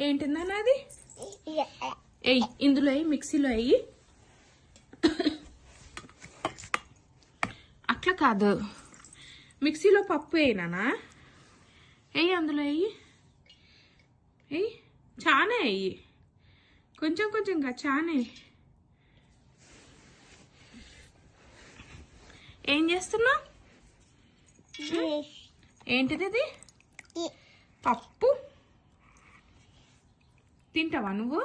ఏంటిందన్న అది? ఎయ్, ఇందులో అయ్యి మిక్సీలో అయ్యి. అట్లా కాదు, మిక్సీలో పప్పు వేయనా? ఎయ్యి, అందులో వెయ్యి. ఎయ్యి, చానే వెయ్యి, కొంచెం కొంచెంగా చానే. ఏం చేస్తున్నావు? ఏంటిది ఇది? పప్పు తింటావా నువ్వు?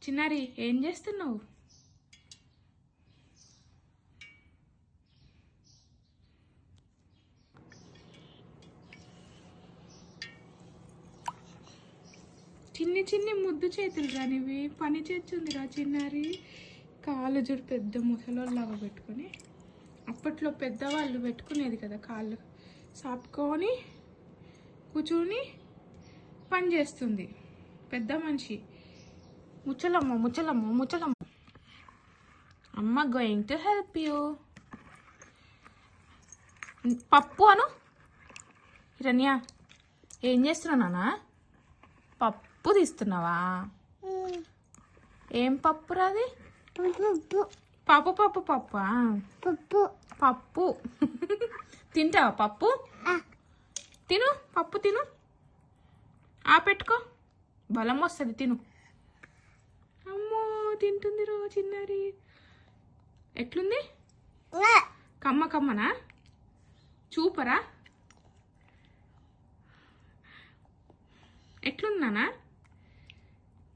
చిన్నారి, ఏం చేస్తున్నావు? చిన్ని చిన్ని ముద్దు చేతులు రానివి, పని చేస్తుందిరా చిన్నారి. కాళ్ళు చూడు, పెద్ద ముసలోళ్ళలాగా పెట్టుకొని. అప్పట్లో పెద్దవాళ్ళు పెట్టుకునేది కదా, కాళ్ళు సాపుకొని కూర్చొని పని చేస్తుంది పెద్ద మనిషి. ముచ్చలమ్మ ముచ్చలమ్మ ముచ్చలమ్మ. అమ్మ గోయింగ్ టు హెల్ప్ యూ. పప్పు అను. హిరణ్య, ఏం చేస్తున్నావు నాన్న? పప్పు తీస్తున్నావా? ఏం పప్పు రాది? పప్పు పప్పు పప్పా? పప్పు పప్పు. తింటావా పప్పు? తిను, పప్పు తిను. పెట్టుకో, బలం వస్తుంది, తిను. అమ్మో, తింటుంది రో చిన్నారి. ఎట్లుంది? కమ్మ కమ్మనా? చూపరా? ఎట్లుందనా?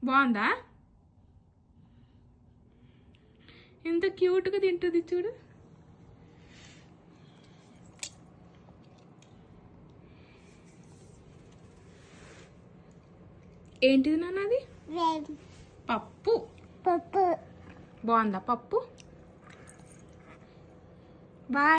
బాగుందా? ఎంత క్యూట్గా తింటుంది చూడు. ఏంటిది నాన్న అది? పప్పు. పప్పు బాగుందా? పప్పు బాయ్.